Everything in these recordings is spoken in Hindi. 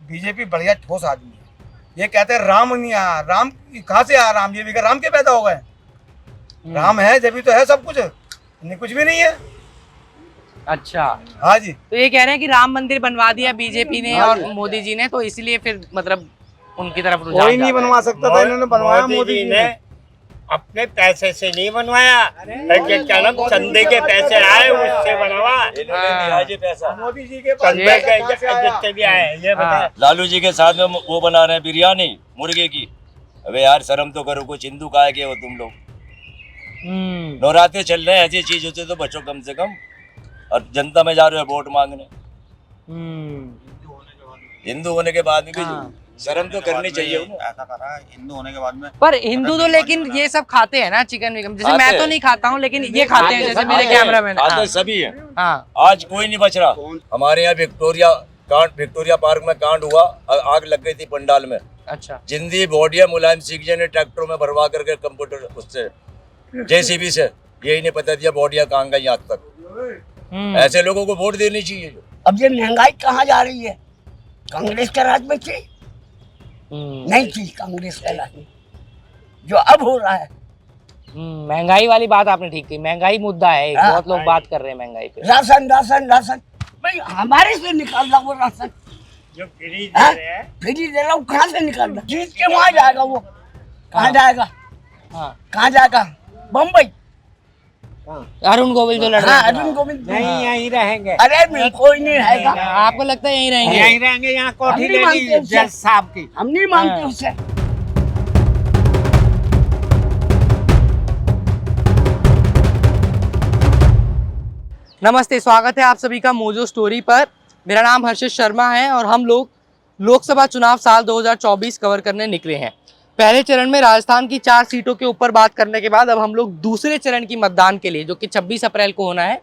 बीजेपी बढ़िया ठोस आदमी है। ये कहते हैं राम नहीं आया, राम कहाँ से आया? राम ये भी राम के पैदा हो गए? राम है जब भी तो है सब कुछ, नहीं कुछ भी नहीं है। अच्छा, हाँ जी। तो ये कह रहे हैं कि राम मंदिर बनवा दिया बीजेपी ने और मोदी जी ने, तो इसलिए फिर मतलब उनकी तरफ रुझान कोई नहीं ज्यादा है। बनवा सकता था, इन्होंने बनवाया मोदी जी ने। अपने पैसे से नहीं बनवाया, क्या नाम चंदे के पैसे आए उससे बनवा। मोदी जी के चंदे के जितने भी आए ये बताए। लालू जी के साथ में वो बना रहे हैं बिरयानी मुर्गे की। अबे यार शर्म तो करो, कुछ हिंदू काहे के हो तुम लोग? नवरात्रे चल रहे हैं, ऐसी चीज होती तो बचो कम से कम। और जनता में जा रहे हो वोट मांगने। हिंदू होने के बाद भी शर्म तो करनी चाहिए उन्हें। ऐसा करा हिंदू होने के बाद में। पर हिंदू तो लेकिन ये सब खाते हैं ना, चिकन विकन, जैसे मैं तो नहीं खाता हूँ लेकिन ये खाते हैं, जैसे मेरे कैमरामैन। खाते सभी है। हाँ, आज कोई नहीं बच रहा। हमारे यहाँ विक्टोरिया पार्क में कांड हुआ, आग लग गई थी पंडाल में। अच्छा, जिंदी बोडिया मुलायम सिंह जी ने ट्रैक्टरों में भरवा करके कंप्यूटर उससे जेसीबी से यही नहीं पता दिया बोडिया कहाँ गई आज तक। ऐसे लोगों को वोट देनी चाहिए। अब ये महंगाई कहाँ जा रही है? कांग्रेस के राज में थी नहीं थी, कांग्रेस के राज में जो अब हो रहा है। महंगाई वाली बात आपने ठीक की, महंगाई मुद्दा है, बहुत लोग बात कर रहे हैं महंगाई पे। राशन राशन राशन भाई हमारे से निकाल रहा वो राशन, जो फ्री दे रहे हैं, फ्री दे रहा हूँ, कहाँ से निकाल रहा? जीत के वहाँ जाएगा वो, कहाँ जाएगा? हाँ, कहाँ जाएगा? बम्बई। अरुण गोविल जो लड़ रहे हाँ, हैं अरुण गोविंद नहीं यहीं रहेंगे। अरे नहीं, कोई नहीं रहेगा। आपको लगता है यहीं रहेंगे? यहीं रहेंगे, यहाँ कोठी हम नहीं लेनी मानते उससे। जज साहब की। हम नहीं मानते उससे। नमस्ते, स्वागत है आप सभी का मोजो स्टोरी पर। मेरा नाम हर्षित शर्मा है और हम लोग लोकसभा चुनाव साल 2024 कवर करने निकले हैं। पहले चरण में राजस्थान की 4 सीटों के ऊपर बात करने के बाद अब हम लोग दूसरे चरण की मतदान के लिए, जो कि 26 अप्रैल को होना है,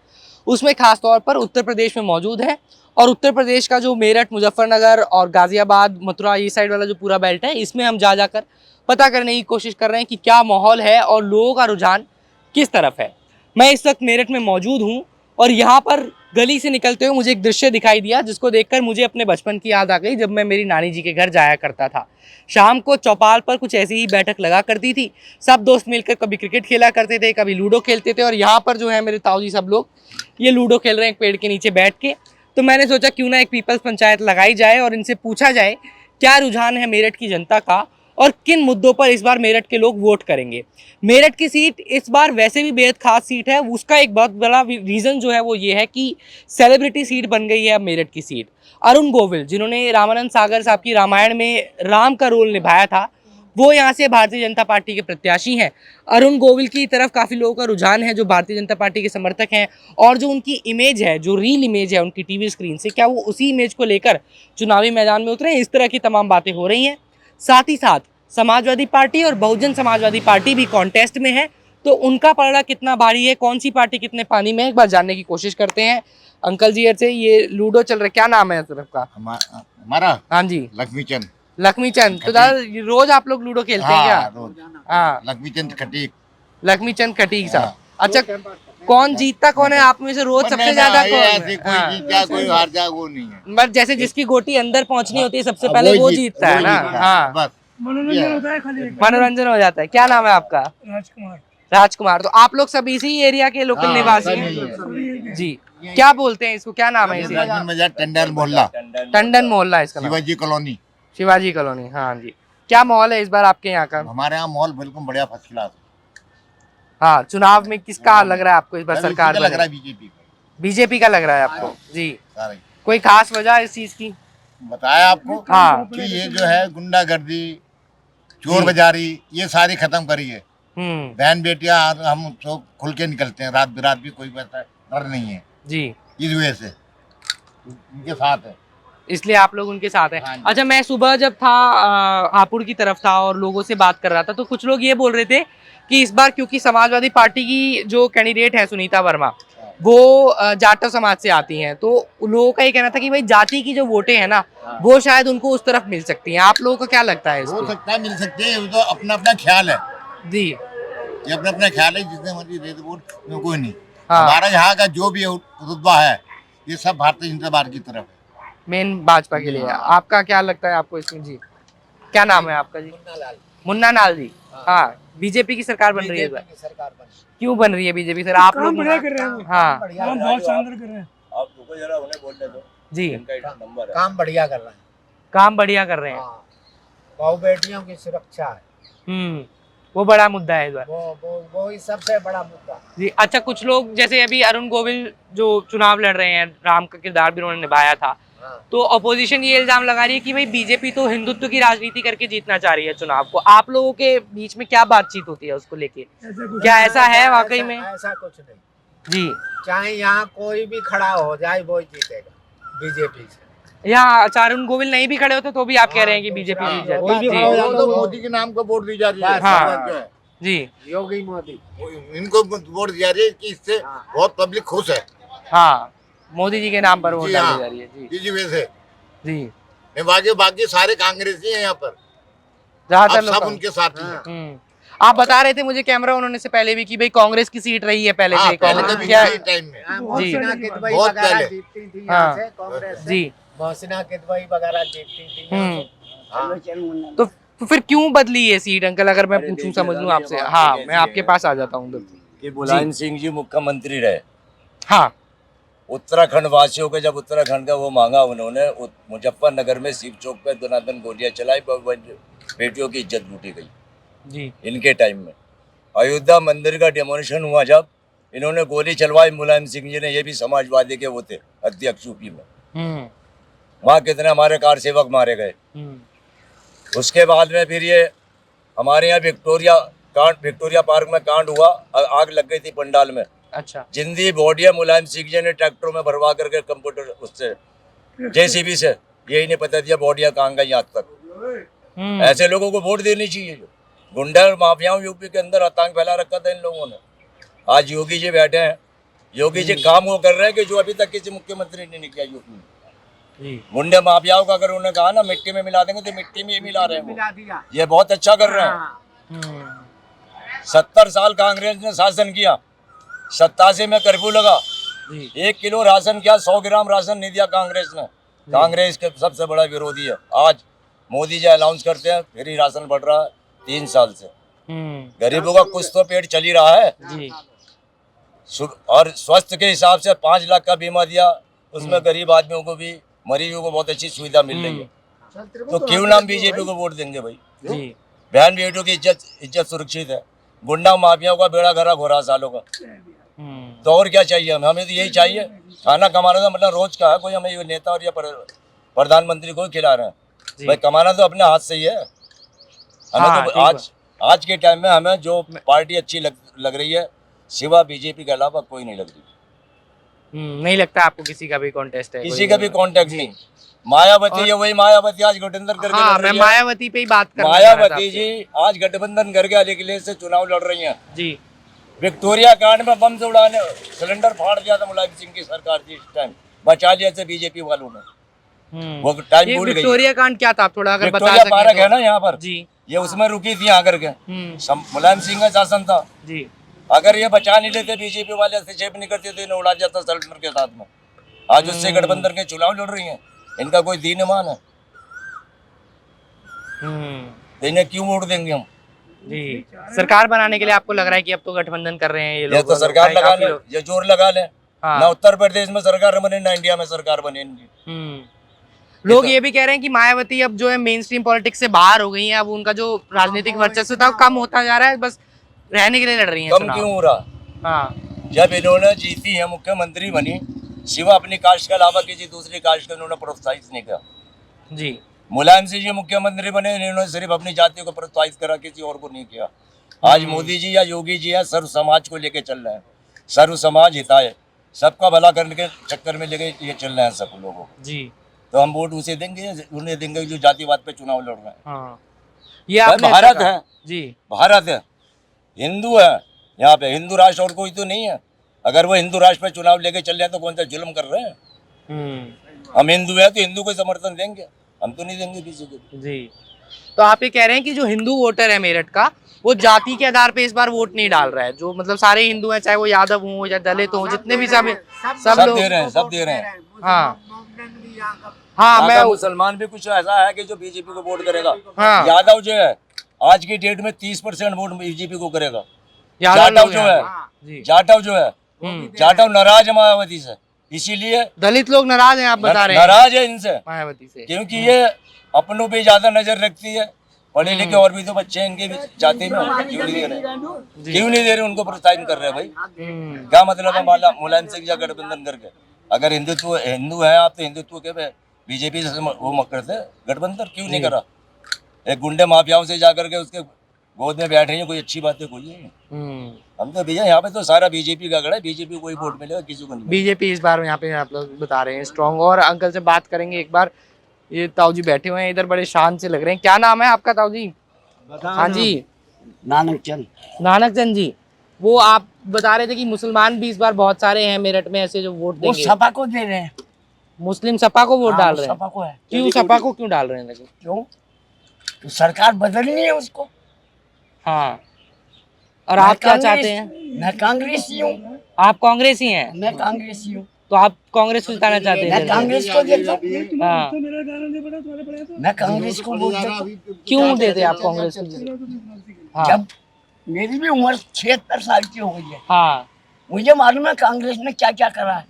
उसमें खास तौर पर उत्तर प्रदेश में मौजूद है। और उत्तर प्रदेश का जो मेरठ, मुजफ्फरनगर और गाजियाबाद, मथुरा, ये साइड वाला जो पूरा बेल्ट है, इसमें हम जाकर पता करने की कोशिश कर रहे हैं कि क्या माहौल है और लोगों का रुझान किस तरफ है। मैं इस वक्त मेरठ में मौजूद हूँ और यहाँ पर गली से निकलते हुए मुझे एक दृश्य दिखाई दिया जिसको देखकर मुझे अपने बचपन की याद आ गई, जब मैं मेरी नानी जी के घर जाया करता था। शाम को चौपाल पर कुछ ऐसी ही बैठक लगा करती थी, सब दोस्त मिलकर कभी क्रिकेट खेला करते थे, कभी लूडो खेलते थे। और यहाँ पर जो है मेरे ताऊ जी सब लोग ये लूडो खेल रहे हैं एक पेड़ के नीचे बैठ के। तो मैंने सोचा क्यों ना एक पीपल्स पंचायत लगाई जाए और इनसे पूछा जाए क्या रुझान है मेरठ की जनता का और किन मुद्दों पर इस बार मेरठ के लोग वोट करेंगे। मेरठ की सीट इस बार वैसे भी बेहद खास सीट है, उसका एक बहुत बड़ा रीज़न जो है वो ये है कि सेलिब्रिटी सीट बन गई है अब मेरठ की सीट। अरुण गोविल, जिन्होंने रामानंद सागर साहब की रामायण में राम का रोल निभाया था, वो यहाँ से भारतीय जनता पार्टी के प्रत्याशी हैं। अरुण गोविल की तरफ काफ़ी लोगों का रुझान है जो भारतीय जनता पार्टी के समर्थक हैं, और जो उनकी इमेज है, जो रील इमेज है उनकी टीवी स्क्रीन से, क्या वो उसी इमेज को लेकर चुनावी मैदान में उतरे हैं? इस तरह की तमाम बातें हो रही हैं। साथ ही साथ समाजवादी पार्टी और बहुजन समाजवादी पार्टी भी कॉन्टेस्ट में है, तो उनका पलड़ा कितना भारी है, कौन सी पार्टी कितने पानी में है, एक बार जानने की कोशिश करते हैं अंकल जी से। ये लूडो चल रहा है, क्या नाम है तरफ का? हमारा हाँ जी, लक्ष्मीचंद। लक्ष्मीचंद। तो दादा रोज आप लोग लूडो खेलते हैं क्या? रोज। हाँ, लक्ष्मीचंद खटीक। लक्ष्मीचंद खटीक साहब। अच्छा, कौन जीतता कौन है आप में से रोज सबसे ज्यादा? कोई हार जाए वो नहीं है, बस जैसे जिसकी गोटी अंदर पहुंचनी होती है सबसे पहले वो जीतता है ना। हाँ, बस मनोरंजन होता है खाली। मनोरंजन हो जाता है। क्या नाम है आपका? राजकुमार। राजकुमार। तो आप लोग सब इसी एरिया के लोकल निवासी हैं जी? क्या बोलते हैं इसको, क्या नाम है इसी? टंडन मोहल्ला। टंडन मोहल्ला इसका नाम। शिवाजी कॉलोनी। शिवाजी कॉलोनी, हाँ जी। क्या माहौल है इस बार आपके यहाँ का? हमारे यहाँ माहौल बिल्कुल बढ़िया, फर्स्ट क्लास। हाँ, चुनाव में किसका लग रहा है आपको इस बार सरकार? लग रहा है बीजेपी का। बीजेपी का लग रहा है आपको जी? सारे कोई खास वजह इस चीज की? बताया आपको हाँ। कि ये जो है गुंडागर्दी, चोर बाजारी, ये सारी खत्म करी है। बहन बेटियां हम तो खुल के निकलते हैं, रात बिरात भी कोई वैसा डर नहीं है जी, इस वजह से उनके साथ है, इसलिए आप लोग उनके साथ हैं। हाँ जी। अच्छा, मैं सुबह जब था हापुड़ की तरफ था और लोगों से बात कर रहा था, तो कुछ लोग ये बोल रहे थे कि इस बार क्योंकि समाजवादी पार्टी की जो कैंडिडेट है सुनीता वर्मा, वो जाटव समाज से आती हैं, तो लोगों का ये कहना था कि भाई जाति की जो वोटें हैं ना, वो शायद उनको उस तरफ मिल सकती हैं। आप लोगों को क्या लगता है हो इसको? सकता है मिल सकते हैं, तो अपना अपना ख्याल है जी, ये अपना अपना ख्याल है, जिसने मर्जी दे दे वोट, कोई नहीं। हाँ। हमारा यहाँ का जो भी रुतबा है ये सब भारतीय जनता पार्टी की तरफ है। मेन भाजपा के लिए। आपका क्या लगता है आपको इसमें जी? क्या नाम है आपका जी? मुन्ना लाल जी। हाँ, बीजेपी की सरकार बन रही है इस बार। सरकार बन क्यों बन रही है बीजेपी सर? आप लोग हाँ काम बहुत शानदार कर रहे हैं। आप रुको जरा, उन्हें बोलने दो। जी, इनका एक नंबर है। काम बढ़िया कर रहे हैं। काम बढ़िया कर रहे हैं। हाँ, बहू बेटियों की सुरक्षा है, वो बड़ा मुद्दा है इस बार। वो ही सबसे बड़ा मुद्दा। जी, अच्छा, कुछ लोग जैसे अभी अरुण गोविल जो चुनाव लड़ रहे हैं, राम का किरदार भी उन्होंने निभाया था, तो अपोजिशन ये इल्जाम लगा रही है कि भाई बीजेपी तो हिंदुत्व की राजनीति करके जीतना चाह रही है चुनाव को। आप लोगों के बीच में क्या बातचीत होती है उसको लेके? क्या ऐसा है वाकई में? ऐसा कुछ नहीं जी, चाहे यहाँ कोई भी खड़ा हो जाए वो जीतेगा बीजेपी से। यहाँ अरुण गोविल नहीं भी खड़े होते तो भी आप कह रहे हैं कि बीजेपी जीत कोई भी जाती खड़ा हो है? जाए तो मोदी के नाम को वोट दी जा रही है। हाँ। जी, योगी मोदी। इनको वोट दिया रही है कि इससे बहुत पब्लिक खुश है। हाँ, मोदी जी के नाम पर वोट जी डाली हाँ। जा रही है। जी इसी वजह से जी, बाकी सारे कांग्रेसी हैं यहाँ पर, ज्यादातर अब सब लोग उनके साथ ही हैं। आप बता रहे थे मुझे कैमरा उन्होंने से पहले भी कि भाई कांग्रेस की सीट रही है पहले हाँ, से। पहले कांग्रेस तो क्या इसी टाइम में जी बहुत पहले। जीतती थी हाँ। यहाँ से कांग्रेस से। जी, मोहसिना किदवई वगैरह जीतती थी यहाँ से। हाँ। तो फिर क्यों बदली ये सीट अंकल, अगर मैं पूछूं समझ लूं आपसे? हाँ, मैं आपके पास आ जाता हूँ। कि मुलायम सिंह जी मुख्यमंत्री रहे। हाँ, उत्तराखंड वासियों के जब उत्तराखंड का वो मांगा उन्होंने, मुजफ्फरनगर में शिव चौक पे दनादन गोलियां चलाई, बेटियों की इज्जत लूटी गई जी, इनके टाइम में। अयोध्या मंदिर का डेमोलिशन हुआ जब, इन्होंने गोली चलवाई मुलायम सिंह जी ने, ये भी समाजवादी के वो थे अध्यक्ष यूपी में। वहाँ कितने हमारे कार सेवक मारे गए। उसके बाद में फिर ये हमारे यहाँ विक्टोरिया पार्क में कांड हुआ, आग लग गई थी पंडाल में। अच्छा, जिंदी बॉडिया मुलायम सिंह जी ने ट्रैक्टरों में भरवा करके कंप्यूटर उससे जेसीबी से, यही नहीं पता दिया बॉडिया कहाँ गई आज तक। ऐसे लोगों को वोट देनी चाहिए। जो गुंडा और माफियाओं यूपी के अंदर आतंक फैला रखा था इन लोगों ने। आज योगी जी बैठे हैं, योगी जी काम वो कर रहे हैं कि जो अभी तक किसी मुख्यमंत्री ने नहीं किया यूपी में। गुंडे माफियाओं का अगर उन्होंने कहा ना मिट्टी में मिला देंगे तो मिट्टी में ही मिला रहे हैं। ये बहुत अच्छा कर रहे हैं। 70 साल कांग्रेस ने शासन किया, 87 में कर्फ्यू लगा, 1 किलो राशन क्या 100 ग्राम राशन नहीं दिया कांग्रेस ने। कांग्रेस के सबसे बड़ा विरोधी है। आज मोदी जी अनाउंस करते हैं फ्री राशन बढ़ रहा है 3 साल से। गरीबों का कुछ तो पेट चल ही रहा है जी, और स्वास्थ्य के हिसाब से 5 लाख का बीमा दिया, उसमें गरीब आदमियों को भी, मरीजों को बहुत अच्छी सुविधा मिल रही है। तो क्यों नाम बीजेपी को वोट देंगे भाई? जी, बहन बेटियों की इज्जत सुरक्षित है। गुंडा माफियाओं का बेड़ा घरा घोरा सालों का। तो और क्या चाहिए हमें? तो यही चाहिए। खाना कमाना तो मतलब रोज का है, कोई हमें ये नेता और या प्रधानमंत्री को खिला रहे हैं। भाई कमाना तो अपने हाथ से ही है हमें। हाँ, तो आज के टाइम में हमें जो पार्टी अच्छी लग रही है, सिवा बीजेपी के अलावा कोई नहीं लग रही। नहीं लगता आपको किसी का भी कॉन्टेस्ट है? किसी का भी कॉन्टेक्ट नहीं। मायावती है, वही मायावती आज गठबंधन करके हाँ, लड़ मैं रही है। मायावती पे ही बात कर मायावती जी आज गठबंधन करके अलीगढ़ से चुनाव लड़ रही हैं। जी, विक्टोरिया कांड में बम से उड़ाने सिलेंडर फाड़ दिया था मुलायम सिंह की सरकार थी, इस टाइम बचा लिया था बीजेपी वालों ने। वो टाइम ये भूल गई। विक्टोरिया कांड क्या था? आप थोड़ा अगर बता विक्टोरिया सकें पार्क तो। है ना यहाँ पर, जी, ये उसमें रुकी थी आकर के। मुलायम सिंह का शासन था। जी, अगर ये बचा नहीं लेते बीजेपी वाले, हस्तक्षेप नहीं करते तो इन्हें उड़ा जाता सिलेंडर के साथ में। आज उससे गठबंधन के चुनाव लड़ रही हैं। इनका कोई दीन ईमान है? तो इन्हें क्यों वोट देंगे हम? जी, सरकार बनाने के लिए आपको लग रहा है कि अब तो गठबंधन कर रहे हैं ये लोग? ये तो सरकार लगा ले, ये जोर लगा ले। हाँ। ना उत्तर प्रदेश में सरकार बने ना इंडिया में सरकार बने इनकी। लोग ये भी कह रहे हैं कि मायावती अब जो है मेन स्ट्रीम पॉलिटिक्स से बाहर हो गई हैं, अब उनका जो राजनीतिक वर्चस्व था वो कम होता जा रहा है, बस रहने के लिए लड़ रही हैं कम चुनाव। क्यों हो रहा? हाँ, जब इन्होंने जीती है, मुख्यमंत्री बनी, सिवा अपनी कास्ट के अलावा किसी दूसरी कास्ट को इन्होंने प्रोत्साहित नहीं किया। जी, मुलायम सिंह जी मुख्यमंत्री बने, इन्होंने सिर्फ अपनी जाति को प्रोत्साहित करा, किसी और को नहीं किया। आज मोदी जी या योगी जी है सर्व समाज को लेके चल रहे हैं। सर्व समाज हिताय, सबका भला करने के चक्कर में लेके ये चल रहे हैं सब लोगों को। जी, तो हम वोट उसे देंगे, उन्हें देंगे जो जातिवाद पे चुनाव लड़ रहे हैं। हाँ, ये आपने भारत है जी, भारत है, हिंदू है, यहाँ पे हिंदू राष्ट्र और कोई तो नहीं है। अगर वो हिंदू राष्ट्र पे चुनाव लेके चल रहे हैं तो कौन सा जुल्म कर रहे हैं? हम हिंदू हैं तो हिंदू को समर्थन देंगे, हम तो नहीं देंगे किसी को। जी, तो आप ये कह रहे हैं कि जो हिंदू वोटर है मेरठ का, वो जाति के आधार पे इस बार वोट नहीं डाल रहा है। जो मतलब सारे हिंदू हैं, चाहे वो यादव हो या दलित हो, जितने भी सब लोग दे रहे हैं, सब दे रहे हैं। हाँ, भी यहाँ का हाँ यहाँ मैं का मुसलमान भी कुछ ऐसा है कि जो बीजेपी को वोट करेगा। हाँ। यादव जो है आज की डेट में 30% वोट बीजेपी को करेगा। यादव जाटव लोग जो हैं। है जी जाटव जो है जाटव नाराज है मायावती से, इसीलिए दलित लोग नाराज हैं, आप बता रहे हैं नाराज है इनसे, मायावती से। क्योंकि ये अपनों पे ज्यादा नजर रखती है। पढ़े लिखे और भी तो बच्चे हैं इनके भी जाति में, क्यों नहीं दे रहे, क्यों नहीं दे रहे उनको प्रोत्साहन कर रहे हैं भाई। क्या मतलब है मुलायम सिंह या गठबंधन करके? अगर हिंदुत्व हिंदू है आप तो हिंदुत्व के बीजेपी से वो मत करते, गठबंधन क्यों नहीं करा? एक गुंडे माफियाओं से जाकर के उसके गोद में बैठ रही है, कोई अच्छी बात है कोई है? हम तो भैया यहाँ पे तो सारा बीजेपी का गढ़ है, बीजेपी को कोई वोट मिलेगा, किसी को नहीं। बीजेपी इस बार यहाँ पे आप लोग बता रहे हैं स्ट्रॉन्ग। और अंकल से बात करेंगे एक बार। ये ताऊ जी बैठे हुए हैं इधर, बड़े शांत से लग रहे हैं। क्या नाम है आपका ताऊ जी? हाँ जी, नानक चंद। नानक चंद जी। वो आप बता रहे थे कि मुसलमान भी इस बार बहुत सारे हैं मेरठ में ऐसे जो वोट वो देंगे। सपा को दे रहे हैं। मुस्लिम सपा को वोट हाँ, डाल वो रहे हैं। सपा को है। क्यों सपा को क्यों डाल रहे हैं लेकिन? क्यों? तो सरकार बदलनी है उसको। हाँ, और मैं आप क्या कांग्रेस- चाहते हैं? मैं कांग्रेसी हूँ। आप कांग्रेसी हैं, मैं कांग्रेसी हूँ। तो आप कांग्रेस को जिताना चाहते मैं हैं? कांग्रेस को देता हूँ। हाँ, मैं कांग्रेस को वोट देता हूँ। क्यों देते आप कांग्रेस को? हाँ जब मेरी भी उम्र 76 साल की हो गई है, हाँ। मुझे मालूम है कांग्रेस ने क्या क्या करा है।